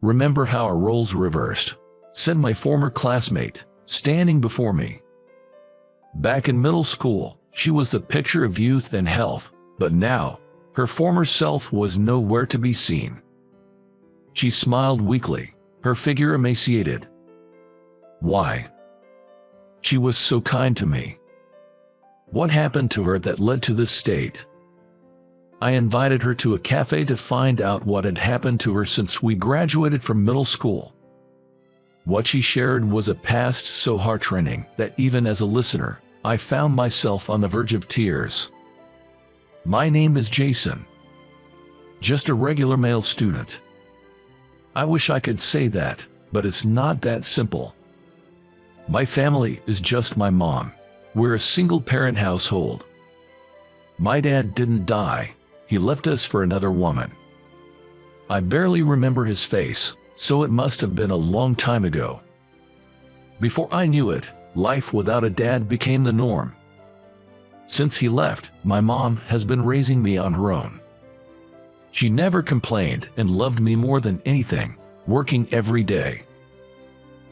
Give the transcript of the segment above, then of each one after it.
Remember how our roles reversed," said my former classmate, standing before me. Back in middle school, she was the picture of youth and health, but now, her former self was nowhere to be seen. She smiled weakly, her figure emaciated. Why? She was so kind to me. What happened to her that led to this state? I invited her to a cafe to find out what had happened to her since we graduated from middle school. What she shared was a past so heart-rending that even as a listener, I found myself on the verge of tears. My name is Jason. Just a regular male student. I wish I could say that, but it's not that simple. My family is just my mom. We're a single-parent household. My dad didn't die. He left us for another woman. I barely remember his face, so it must have been a long time ago. Before I knew it, life without a dad became the norm. Since he left, my mom has been raising me on her own. She never complained and loved me more than anything, working every day.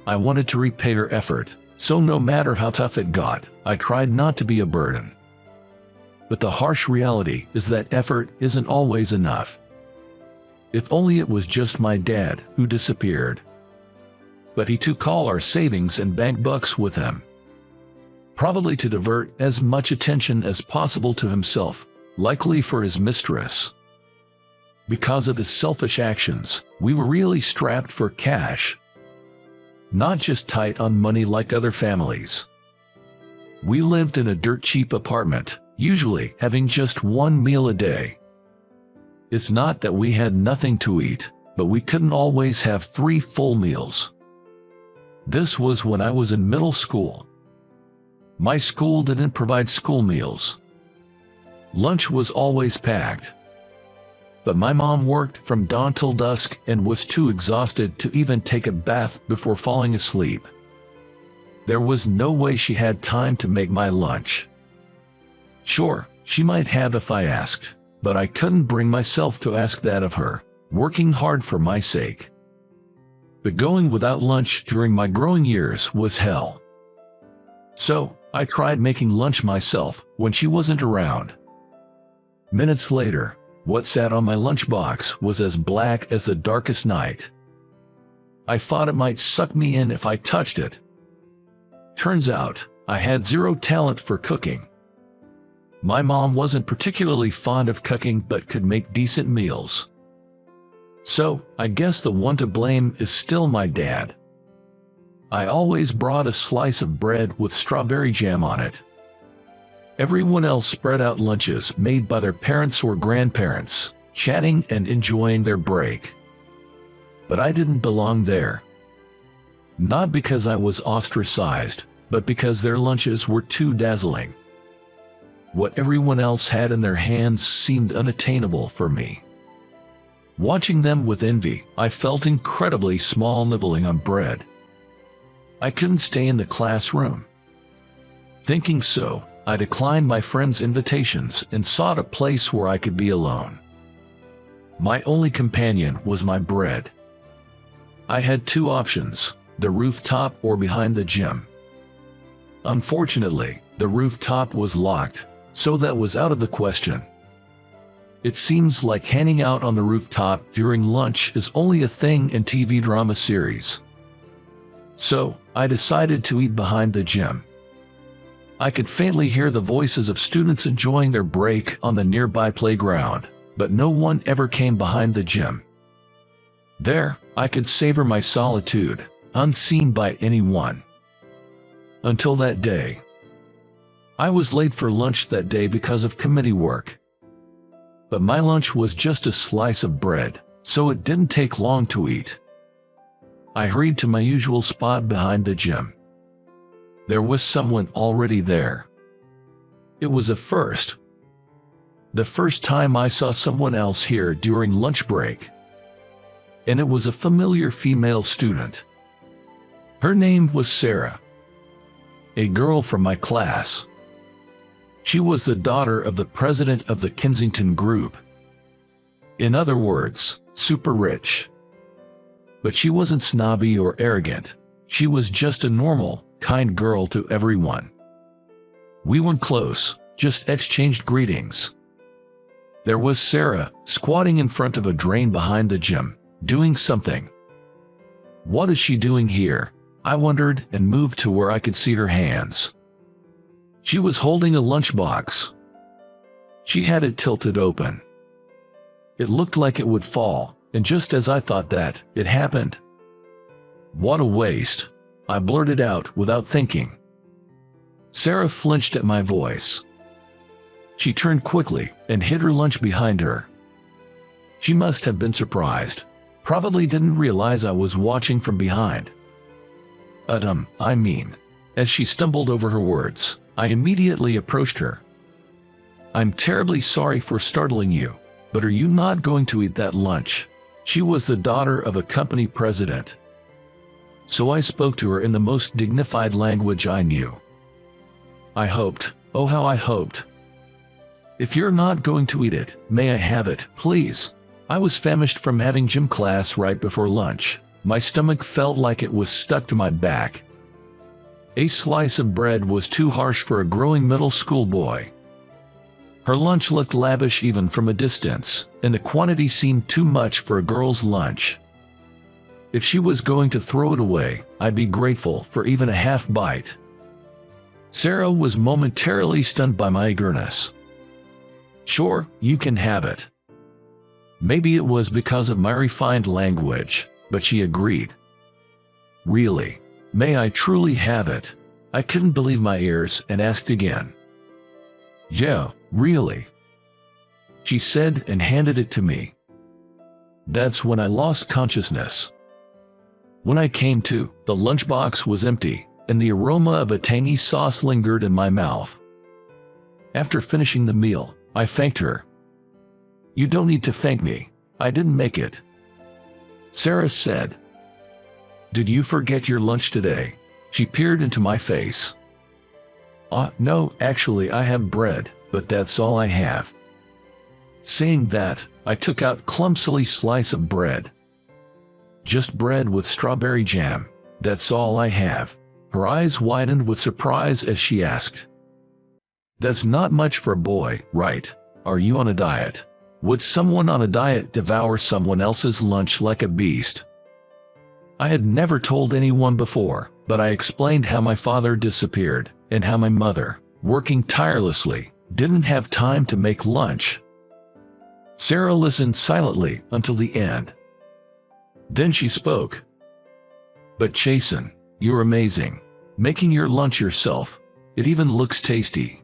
I wanted to repay her effort, so no matter how tough it got, I tried not to be a burden. But the harsh reality is that effort isn't always enough. If only it was just my dad who disappeared. But he took all our savings and bank bucks with him. Probably to divert as much attention as possible to himself, likely for his mistress. Because of his selfish actions, we were really strapped for cash. Not just tight on money like other families. We lived in a dirt-cheap apartment, usually having just one meal a day. It's not that we had nothing to eat, but we couldn't always have 3 full meals. This was when I was in middle school. My school didn't provide school meals. Lunch was always packed. But my mom worked from dawn till dusk and was too exhausted to even take a bath before falling asleep. There was no way she had time to make my lunch. Sure, she might have if I asked, but I couldn't bring myself to ask that of her, working hard for my sake. But going without lunch during my growing years was hell. So, I tried making lunch myself when she wasn't around. Minutes later, what sat on my lunchbox was as black as the darkest night. I thought it might suck me in if I touched it. Turns out, I had zero talent for cooking. My mom wasn't particularly fond of cooking but could make decent meals. So, I guess the one to blame is still my dad. I always brought a slice of bread with strawberry jam on it. Everyone else spread out lunches made by their parents or grandparents, chatting and enjoying their break. But I didn't belong there. Not because I was ostracized, but because their lunches were too dazzling. What everyone else had in their hands seemed unattainable for me. Watching them with envy, I felt incredibly small nibbling on bread. I couldn't stay in the classroom. Thinking so, I declined my friends' invitations and sought a place where I could be alone. My only companion was my bread. I had 2 options, the rooftop or behind the gym. Unfortunately, the rooftop was locked, so that was out of the question. It seems like hanging out on the rooftop during lunch is only a thing in TV drama series. So, I decided to eat behind the gym. I could faintly hear the voices of students enjoying their break on the nearby playground, but no one ever came behind the gym. There, I could savor my solitude, unseen by anyone. Until that day. I was late for lunch that day because of committee work. But my lunch was just a slice of bread, so it didn't take long to eat. I hurried to my usual spot behind the gym. There was someone already there. It was a first. The first time I saw someone else here during lunch break. And it was a familiar female student. Her name was Sarah. A girl from my class. She was the daughter of the president of the Kensington Group. In other words, super rich. But she wasn't snobby or arrogant. She was just a normal, kind girl to everyone. We weren't close, just exchanged greetings. There was Sarah, squatting in front of a drain behind the gym, doing something. What is she doing here? I wondered and moved to where I could see her hands. She was holding a lunchbox. She had it tilted open. It looked like it would fall, and just as I thought that, it happened. What a waste, I blurted out without thinking. Sarah flinched at my voice. She turned quickly and hid her lunch behind her. She must have been surprised. Probably didn't realize I was watching from behind. As she stumbled over her words, I immediately approached her. I'm terribly sorry for startling you, but are you not going to eat that lunch? She was the daughter of a company president. So I spoke to her in the most dignified language I knew. I hoped, oh how I hoped. If you're not going to eat it, may I have it, please? I was famished from having gym class right before lunch. My stomach felt like it was stuck to my back. A slice of bread was too harsh for a growing middle school boy. Her lunch looked lavish even from a distance, and the quantity seemed too much for a girl's lunch. If she was going to throw it away, I'd be grateful for even a half bite. Sarah was momentarily stunned by my eagerness. Sure, you can have it. Maybe it was because of my refined language, but she agreed. Really? May I truly have it? I couldn't believe my ears and asked again. Yeah, really. She said and handed it to me. That's when I lost consciousness. When I came to, the lunchbox was empty, and the aroma of a tangy sauce lingered in my mouth. After finishing the meal, I thanked her. You don't need to thank me. I didn't make it. Sarah said. Did you forget your lunch today? She peered into my face. No, actually I have bread, but that's all I have. Saying that, I took out clumsily slice of bread. Just bread with strawberry jam, that's all I have. Her eyes widened with surprise as she asked. That's not much for a boy, right? Are you on a diet? Would someone on a diet devour someone else's lunch like a beast? I had never told anyone before, but I explained how my father disappeared, and how my mother, working tirelessly, didn't have time to make lunch. Sarah listened silently until the end. Then she spoke. But Jason, you're amazing. Making your lunch yourself. It even looks tasty.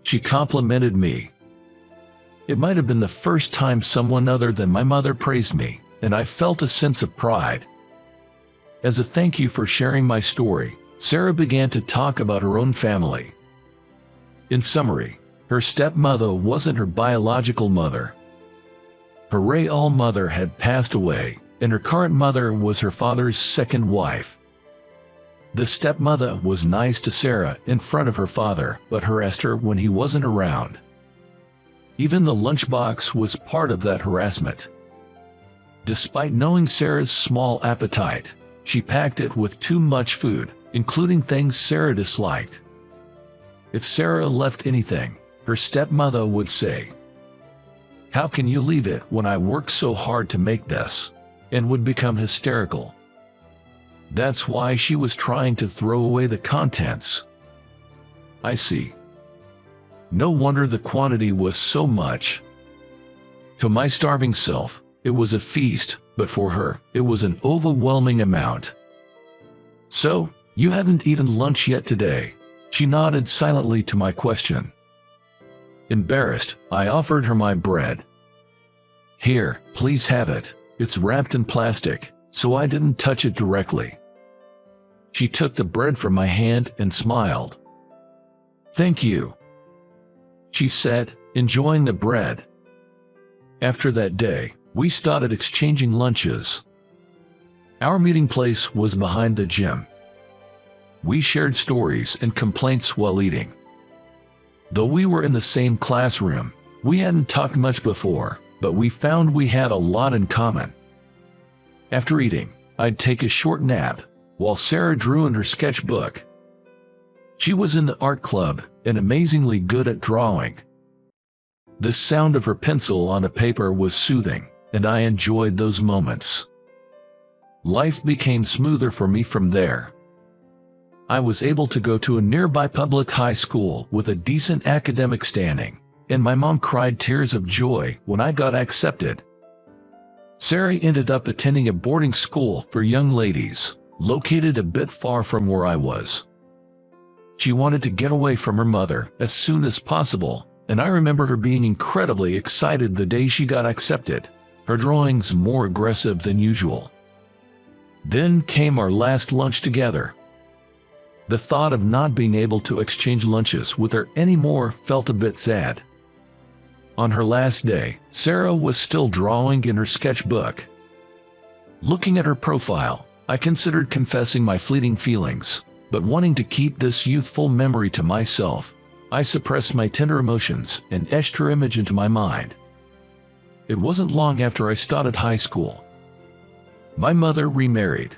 She complimented me. It might have been the first time someone other than my mother praised me, and I felt a sense of pride. As a thank you for sharing my story, Sarah began to talk about her own family. In summary, her stepmother wasn't her biological mother. Her real mother had passed away, and her current mother was her father's second wife. The stepmother was nice to Sarah in front of her father, but harassed her when he wasn't around. Even the lunchbox was part of that harassment. Despite knowing Sarah's small appetite, she packed it with too much food, including things Sarah disliked. If Sarah left anything, her stepmother would say, "How can you leave it when I worked so hard to make this?" and would become hysterical. That's why she was trying to throw away the contents. I see. No wonder the quantity was so much. To my starving self, it was a feast, but for her, it was an overwhelming amount. So, you haven't eaten lunch yet today? She nodded silently to my question. Embarrassed, I offered her my bread. Here, please have it. It's wrapped in plastic, so I didn't touch it directly. She took the bread from my hand and smiled. Thank you, she said, enjoying the bread. After that day, we started exchanging lunches. Our meeting place was behind the gym. We shared stories and complaints while eating. Though we were in the same classroom, we hadn't talked much before, but we found we had a lot in common. After eating, I'd take a short nap, while Sarah drew in her sketchbook. She was in the art club and amazingly good at drawing. The sound of her pencil on the paper was soothing, and I enjoyed those moments. Life became smoother for me from there. I was able to go to a nearby public high school with a decent academic standing, and my mom cried tears of joy when I got accepted. Sarah ended up attending a boarding school for young ladies, located a bit far from where I was. She wanted to get away from her mother as soon as possible, and I remember her being incredibly excited the day she got accepted, her drawings more aggressive than usual. Then came our last lunch together. The thought of not being able to exchange lunches with her anymore felt a bit sad. On her last day, Sarah was still drawing in her sketchbook. Looking at her profile, I considered confessing my fleeting feelings, but wanting to keep this youthful memory to myself, I suppressed my tender emotions and etched her image into my mind. It wasn't long after I started high school. My mother remarried.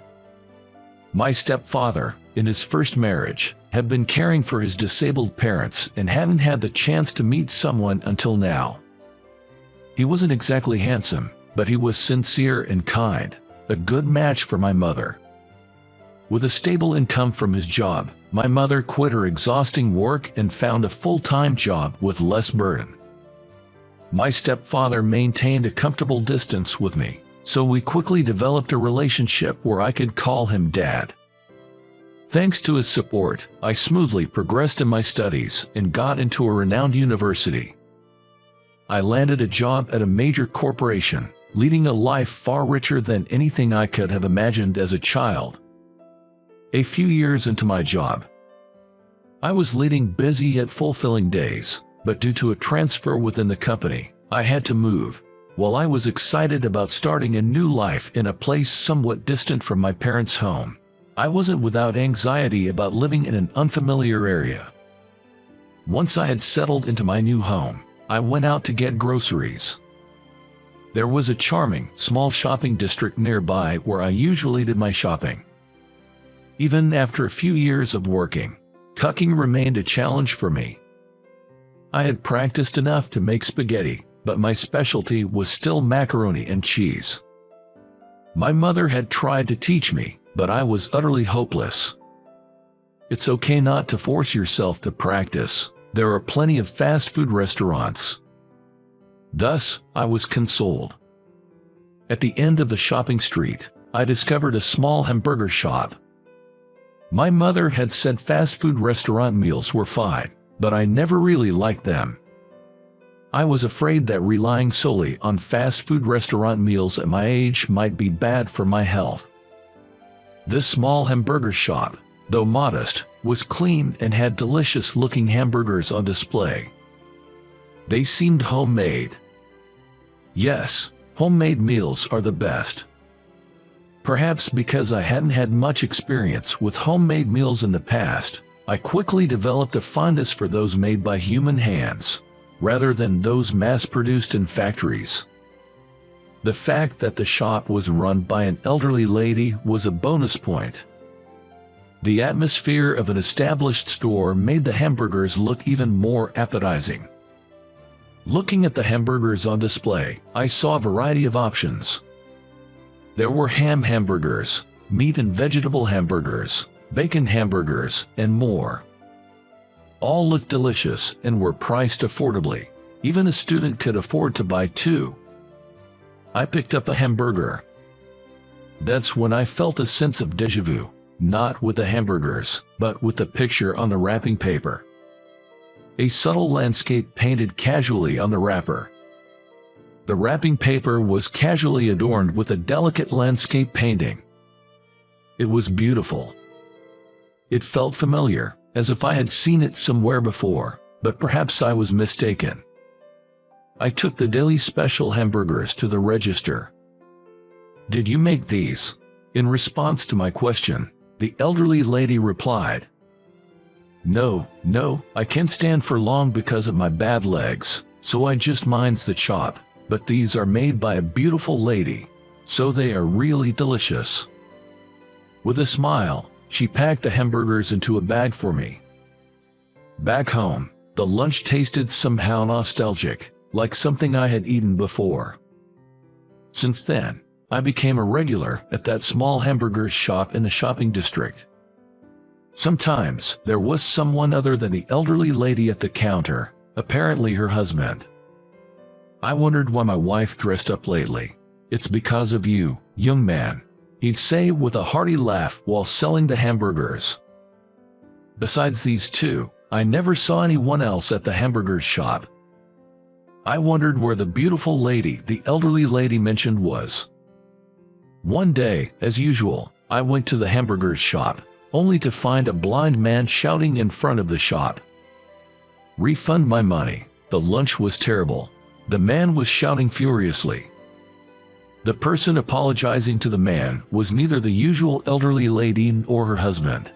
My stepfather, in his first marriage, had been caring for his disabled parents and hadn't had the chance to meet someone until now. He wasn't exactly handsome, but he was sincere and kind, a good match for my mother. With a stable income from his job, my mother quit her exhausting work and found a full-time job with less burden. My stepfather maintained a comfortable distance with me, so we quickly developed a relationship where I could call him Dad. Thanks to his support, I smoothly progressed in my studies and got into a renowned university. I landed a job at a major corporation, leading a life far richer than anything I could have imagined as a child. A few years into my job, I was leading busy yet fulfilling days, but due to a transfer within the company, I had to move. While I was excited about starting a new life in a place somewhat distant from my parents' home, I wasn't without anxiety about living in an unfamiliar area. Once I had settled into my new home, I went out to get groceries. There was a charming, small shopping district nearby where I usually did my shopping. Even after a few years of working, cooking remained a challenge for me. I had practiced enough to make spaghetti, but my specialty was still macaroni and cheese. My mother had tried to teach me, but I was utterly hopeless. It's okay not to force yourself to practice. There are plenty of fast food restaurants. Thus, I was consoled. At the end of the shopping street, I discovered a small hamburger shop. My mother had said fast food restaurant meals were fine, but I never really liked them. I was afraid that relying solely on fast food restaurant meals at my age might be bad for my health. This small hamburger shop, though modest, was clean and had delicious-looking hamburgers on display. They seemed homemade. Yes, homemade meals are the best. Perhaps because I hadn't had much experience with homemade meals in the past, I quickly developed a fondness for those made by human hands, rather than those mass-produced in factories. The fact that the shop was run by an elderly lady was a bonus point. The atmosphere of an established store made the hamburgers look even more appetizing. Looking at the hamburgers on display, I saw a variety of options. There were ham hamburgers, meat and vegetable hamburgers, bacon hamburgers, and more. All looked delicious and were priced affordably. Even a student could afford to buy two. I picked up a hamburger. That's when I felt a sense of déjà vu, not with the hamburgers, but with the picture on the wrapping paper. A subtle landscape painted casually on the wrapper. The wrapping paper was casually adorned with a delicate landscape painting. It was beautiful. It felt familiar, as if I had seen it somewhere before, but perhaps I was mistaken. I took the daily special hamburgers to the register. "Did you make these?" In response to my question, the elderly lady replied, No, I can't stand for long because of my bad legs, so I just minds the chop, but these are made by a beautiful lady." so they are really delicious." With a smile, she packed the hamburgers into a bag for me. Back home, the lunch tasted somehow nostalgic, like something I had eaten before. Since then, I became a regular at that small hamburger shop in the shopping district. Sometimes there was someone other than the elderly lady at the counter, apparently her husband. "I wondered why my wife dressed up lately. It's because of you, young man," he'd say with a hearty laugh while selling the hamburgers. Besides these two, I never saw anyone else at the hamburger shop. I wondered where the beautiful lady the elderly lady mentioned was. One day, as usual, I went to the hamburger shop, only to find a blind man shouting in front of the shop. "Refund my money. The lunch was terrible," the man was shouting furiously. The person apologizing to the man was neither the usual elderly lady nor her husband.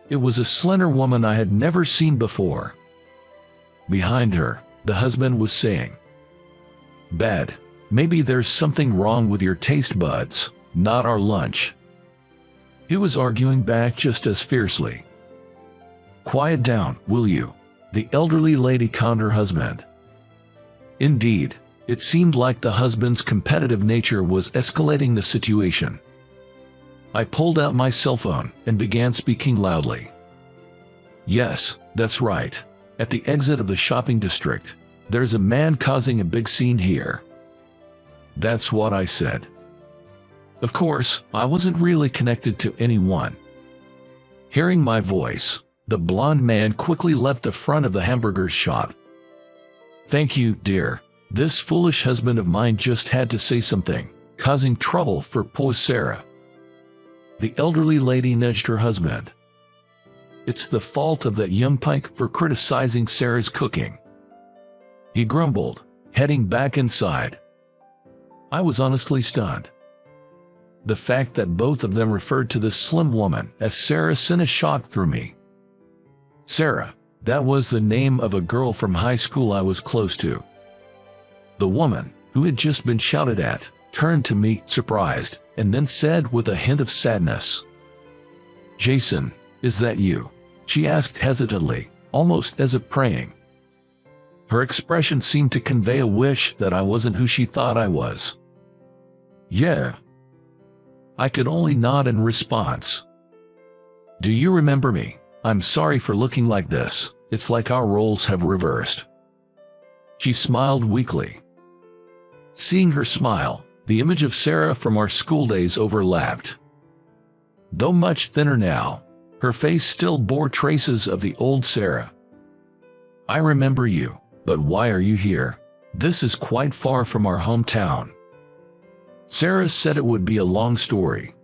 It was a slender woman I had never seen before. Behind her, the husband was saying, "Bad, maybe there's something wrong with your taste buds, not our lunch." He was arguing back just as fiercely. "Quiet down, will you?" the elderly lady conned her husband. Indeed, it seemed like the husband's competitive nature was escalating the situation. I pulled out my cell phone and began speaking loudly. "Yes, that's right. At the exit of the shopping district, there's a man causing a big scene here." That's what I said. Of course, I wasn't really connected to anyone. Hearing my voice, the blond man quickly left the front of the hamburger shop. "Thank you, dear. This foolish husband of mine just had to say something, causing trouble for poor Sarah." The elderly lady nudged her husband. "It's the fault of that young pike for criticizing Sarah's cooking," he grumbled, heading back inside. I was honestly stunned. The fact that both of them referred to this slim woman as Sarah sent a shock through me. Sarah, that was the name of a girl from high school I was close to. The woman, who had just been shouted at, turned to me, surprised, and then said with a hint of sadness, "Jason, is that you?" she asked hesitantly, almost as if praying. Her expression seemed to convey a wish that I wasn't who she thought I was. "Yeah." I could only nod in response. "Do you remember me? I'm sorry for looking like this. It's like our roles have reversed." She smiled weakly. Seeing her smile, the image of Sarah from our school days overlapped. Though much thinner now, her face still bore traces of the old Sarah. "I remember you, but why are you here? This is quite far from our hometown." Sarah said it would be a long story.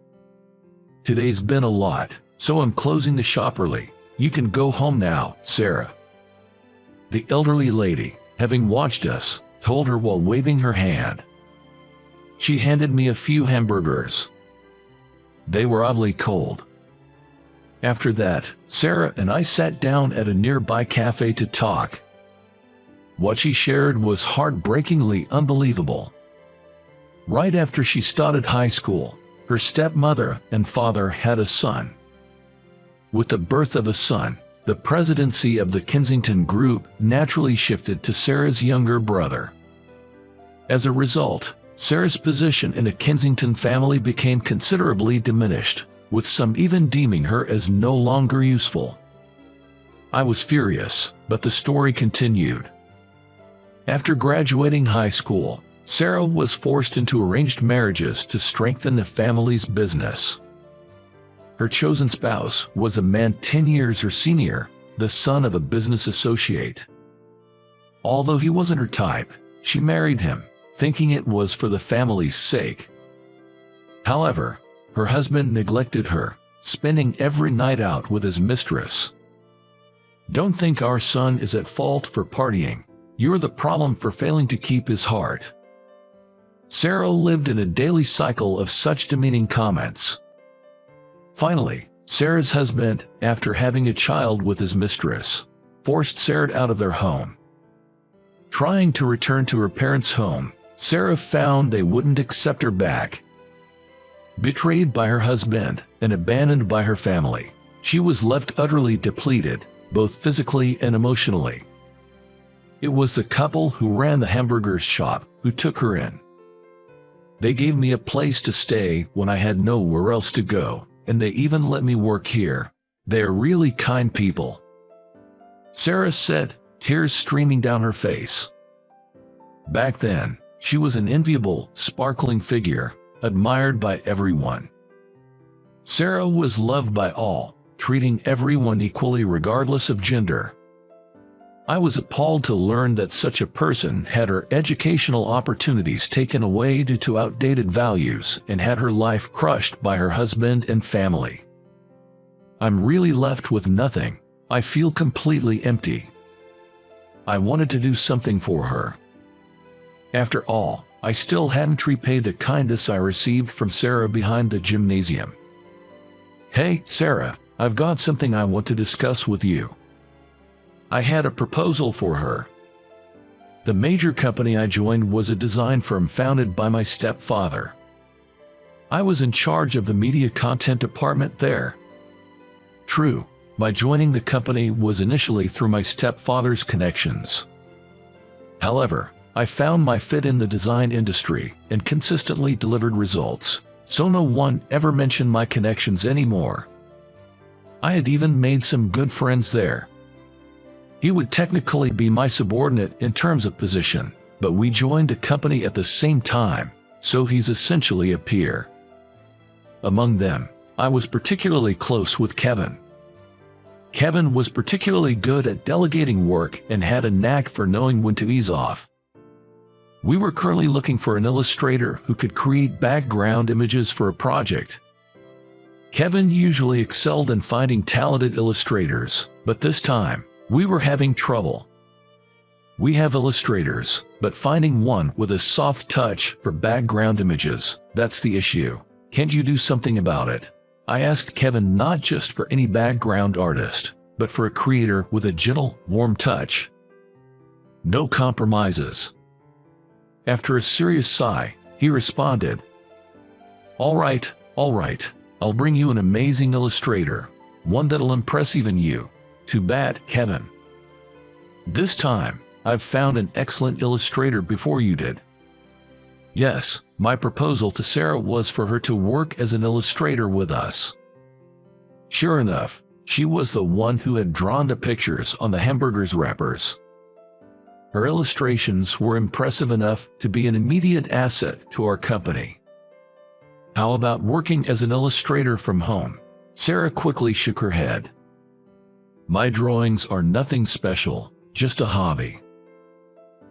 "Today's been a lot, so I'm closing the shop early. You can go home now, Sarah." The elderly lady, having watched us, told her while waving her hand. She handed me a few hamburgers. They were oddly cold. After that, Sarah and I sat down at a nearby cafe to talk. What she shared was heartbreakingly unbelievable. Right after she started high school, her stepmother and father had a son. With the birth of a son, the presidency of the Kensington Group naturally shifted to Sarah's younger brother. As a result, Sarah's position in the Kensington family became considerably diminished, with some even deeming her as no longer useful. I was furious, but the story continued. After graduating high school, Sarah was forced into arranged marriages to strengthen the family's business. Her chosen spouse was a man 10 years her senior, the son of a business associate. Although he wasn't her type, she married him, thinking it was for the family's sake. However, her husband neglected her, spending every night out with his mistress. "Don't think our son is at fault for partying. You're the problem for failing to keep his heart." Sarah lived in a daily cycle of such demeaning comments. Finally, Sarah's husband, after having a child with his mistress, forced Sarah out of their home. Trying to return to her parents' home, Sarah found they wouldn't accept her back. Betrayed by her husband and abandoned by her family, she was left utterly depleted, both physically and emotionally. It was the couple who ran the hamburger shop who took her in. They gave me a place to stay when I had nowhere else to go, and they even let me work here. They are really kind people," Sarah said, tears streaming down her face. Back then, she was an enviable, sparkling figure, admired by everyone. Sarah was loved by all, treating everyone equally regardless of gender. I was appalled to learn that such a person had her educational opportunities taken away due to outdated values and had her life crushed by her husband and family. I'm really left with nothing. I feel completely empty. I wanted to do something for her. After all, I still hadn't repaid the kindness I received from Sarah behind the gymnasium. "Hey, Sarah, I've got something I want to discuss with you." I had a proposal for her. The major company I joined was a design firm founded by my stepfather. I was in charge of the media content department there. True, my joining the company was initially through my stepfather's connections. However, I found my fit in the design industry and consistently delivered results, so no one ever mentioned my connections anymore. I had even made some good friends there. He would technically be my subordinate in terms of position, but we joined a company at the same time, so he's essentially a peer. Among them, I was particularly close with Kevin. Kevin was particularly good at delegating work and had a knack for knowing when to ease off. We were currently looking for an illustrator who could create background images for a project. Kevin usually excelled in finding talented illustrators, but this time, we were having trouble. We have illustrators, but finding one with a soft touch for background images, that's the issue. Can't you do something about it? I asked Kevin not just for any background artist, but for a creator with a gentle, warm touch. No compromises. After a serious sigh, he responded, all right, I'll bring you an amazing illustrator, one that'll impress even you. Too bad, Kevin. This time, I've found an excellent illustrator before you did." Yes, my proposal to Sarah was for her to work as an illustrator with us. Sure enough, she was the one who had drawn the pictures on the hamburgers wrappers. Her illustrations were impressive enough to be an immediate asset to our company. "How about working as an illustrator from home?" Sarah quickly shook her head. "My drawings are nothing special, just a hobby."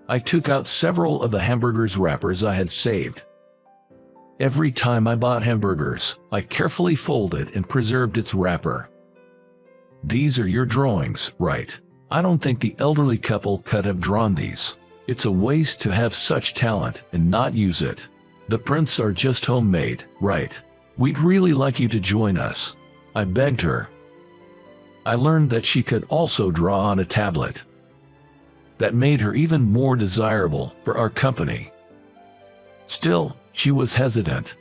I took out several of the hamburgers wrappers I had saved. Every time I bought hamburgers, I carefully folded and preserved its wrapper. "These are your drawings, right? I don't think the elderly couple could have drawn these. It's a waste to have such talent and not use it. The prints are just homemade, right? We'd really like you to join us," I begged her. I learned that she could also draw on a tablet. That made her even more desirable for our company. Still, she was hesitant.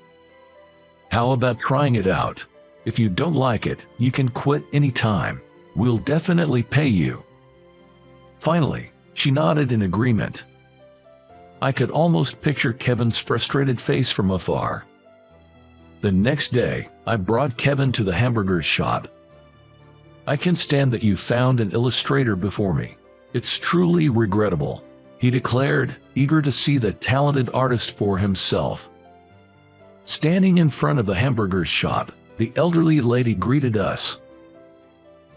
"How about trying it out? If you don't like it, you can quit anytime. We'll definitely pay you." Finally, she nodded in agreement. I could almost picture Kevin's frustrated face from afar. The next day, I brought Kevin to the hamburger shop. "I can stand that you found an illustrator before me. It's truly regrettable," he declared, eager to see the talented artist for himself. Standing in front of the hamburger shop, the elderly lady greeted us.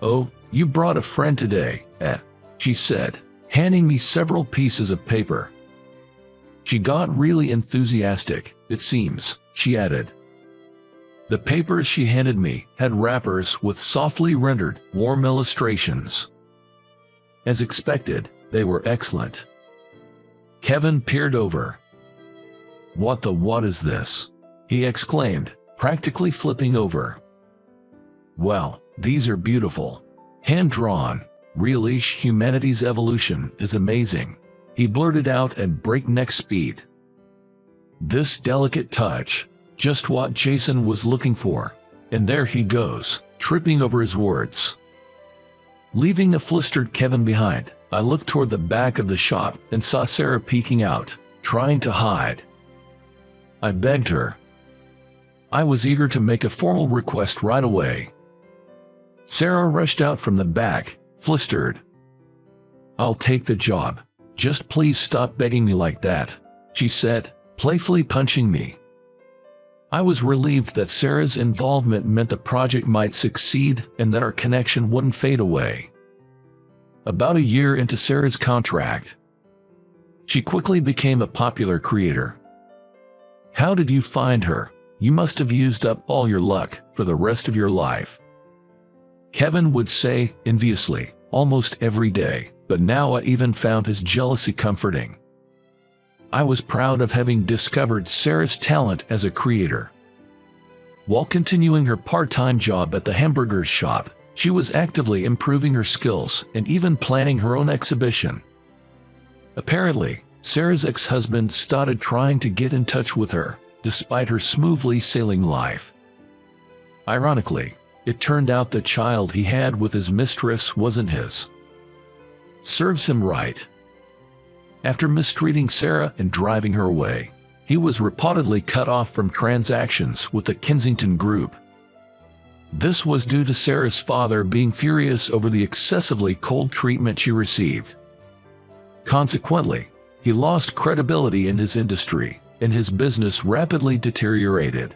"Oh, you brought a friend today, eh?" she said, handing me several pieces of paper. She got really enthusiastic, it seems, she added. The papers she handed me had wrappers with softly rendered, warm illustrations. As expected, they were excellent. Kevin peered over. What is this?" he exclaimed, practically flipping over. "Well, these are beautiful. Hand-drawn, real-ish humanity's evolution is amazing," he blurted out at breakneck speed. This delicate touch, just what Jason was looking for. And there he goes, tripping over his words. Leaving a flustered Kevin behind, I looked toward the back of the shop and saw Sarah peeking out, trying to hide. I begged her. I was eager to make a formal request right away. Sarah rushed out from the back, flustered. "I'll take the job. Just please stop begging me like that," she said, playfully punching me. I was relieved that Sarah's involvement meant the project might succeed and that our connection wouldn't fade away. About a year into Sarah's contract, she quickly became a popular creator. "How did you find her? You must have used up all your luck for the rest of your life," Kevin would say enviously, almost every day, but now I even found his jealousy comforting. I was proud of having discovered Sarah's talent as a creator. While continuing her part-time job at the hamburger shop, she was actively improving her skills and even planning her own exhibition. Apparently, Sarah's ex-husband started trying to get in touch with her, despite her smoothly sailing life. Ironically, it turned out the child he had with his mistress wasn't his. Serves him right. After mistreating Sarah and driving her away, he was reportedly cut off from transactions with the Kensington Group. This was due to Sarah's father being furious over the excessively cold treatment she received. Consequently, he lost credibility in his industry, and his business rapidly deteriorated.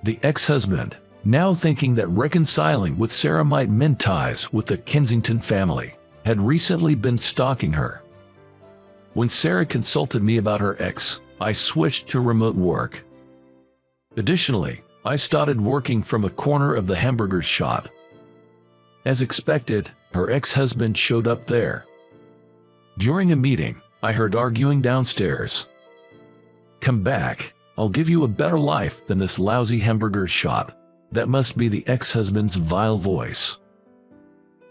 The ex-husband, now thinking that reconciling with Sarah might mend ties with the Kensington family, had recently been stalking her. When Sarah consulted me about her ex, I switched to remote work. Additionally, I started working from a corner of the hamburger shop. As expected, her ex-husband showed up there. During a meeting, I heard arguing downstairs. "Come back, I'll give you a better life than this lousy hamburger shop." That must be the ex-husband's vile voice.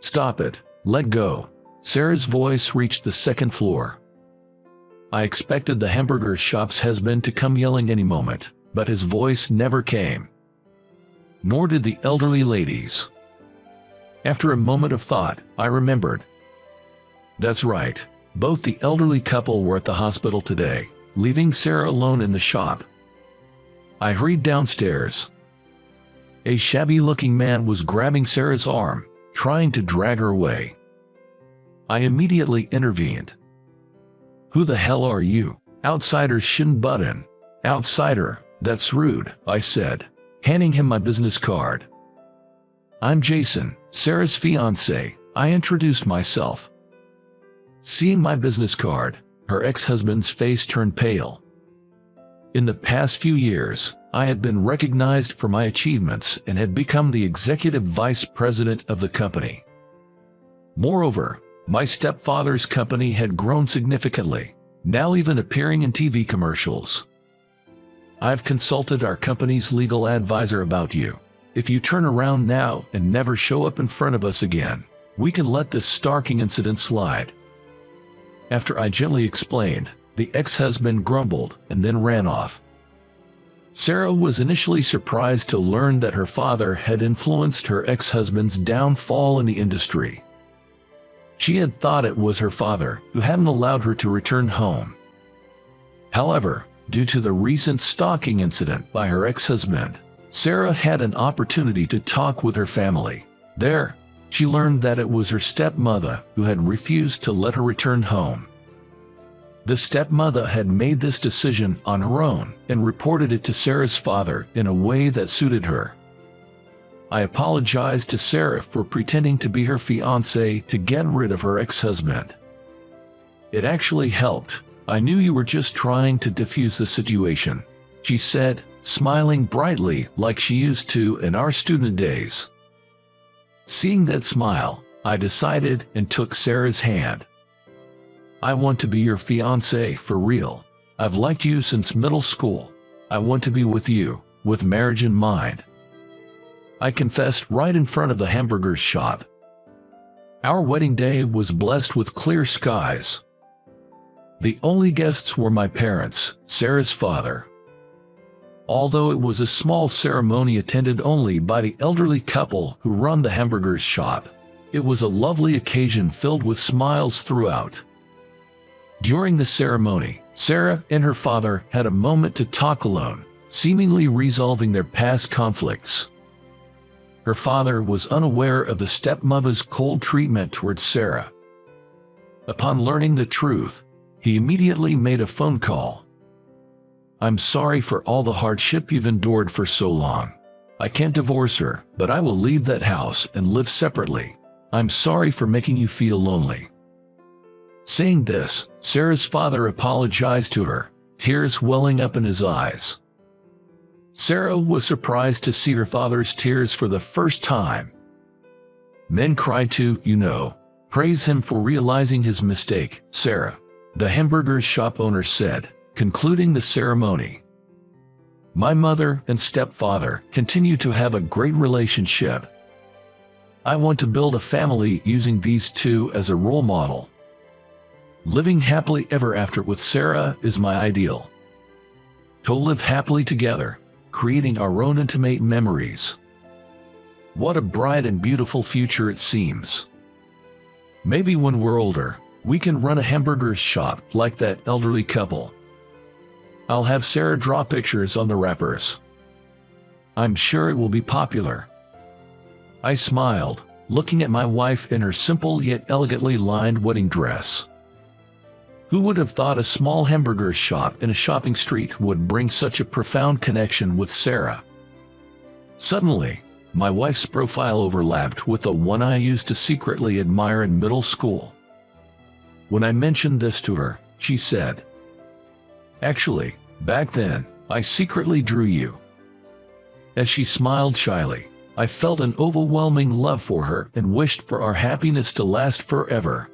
"Stop it, let go." Sarah's voice reached the second floor. I expected the hamburger shop's husband to come yelling any moment, but his voice never came. Nor did the elderly ladies. After a moment of thought, I remembered. That's right, both the elderly couple were at the hospital today, leaving Sarah alone in the shop. I hurried downstairs. A shabby-looking man was grabbing Sarah's arm, trying to drag her away. I immediately intervened. "Who the hell are you? Outsiders shouldn't butt in." "Outsider, that's rude," I said, handing him my business card. "I'm Jason, Sarah's fiancé," I introduced myself. Seeing my business card, her ex-husband's face turned pale. In the past few years, I had been recognized for my achievements and had become the executive vice president of the company. Moreover, my stepfather's company had grown significantly, now even appearing in TV commercials. "I've consulted our company's legal advisor about you. If you turn around now and never show up in front of us again, we can let this stalking incident slide." After I gently explained, the ex-husband grumbled and then ran off. Sarah was initially surprised to learn that her father had influenced her ex-husband's downfall in the industry. She had thought it was her father who hadn't allowed her to return home. However, due to the recent stalking incident by her ex-husband, Sarah had an opportunity to talk with her family. There, she learned that it was her stepmother who had refused to let her return home. The stepmother had made this decision on her own and reported it to Sarah's father in a way that suited her. I apologized to Sarah for pretending to be her fiancé to get rid of her ex-husband. "It actually helped. I knew you were just trying to defuse the situation," she said, smiling brightly like she used to in our student days. Seeing that smile, I decided and took Sarah's hand. "I want to be your fiancé for real. I've liked you since middle school. I want to be with you, with marriage in mind," I confessed right in front of the hamburger shop. Our wedding day was blessed with clear skies. The only guests were my parents, Sarah's father. Although it was a small ceremony attended only by the elderly couple who run the hamburger shop, it was a lovely occasion filled with smiles throughout. During the ceremony, Sarah and her father had a moment to talk alone, seemingly resolving their past conflicts. Her father was unaware of the stepmother's cold treatment towards Sarah. Upon learning the truth, he immediately made a phone call. "I'm sorry for all the hardship you've endured for so long. I can't divorce her, but I will leave that house and live separately. I'm sorry for making you feel lonely." Saying this, Sarah's father apologized to her, tears welling up in his eyes. Sarah was surprised to see her father's tears for the first time. Men cried to, praise him for realizing his mistake, Sarah, the hamburger shop owner said, concluding the ceremony. "My mother and stepfather continue to have a great relationship. I want to build a family using these two as a role model. Living happily ever after with Sarah is my ideal. To live happily together, creating our own intimate memories. What a bright and beautiful future it seems. Maybe when we're older, we can run a hamburger shop like that elderly couple. I'll have Sarah draw pictures on the wrappers. I'm sure it will be popular." I smiled, looking at my wife in her simple yet elegantly lined wedding dress. Who would have thought a small hamburger shop in a shopping street would bring such a profound connection with Sarah? Suddenly, my wife's profile overlapped with the one I used to secretly admire in middle school. When I mentioned this to her, she said, "Actually, back then, I secretly drew you." As she smiled shyly, I felt an overwhelming love for her and wished for our happiness to last forever.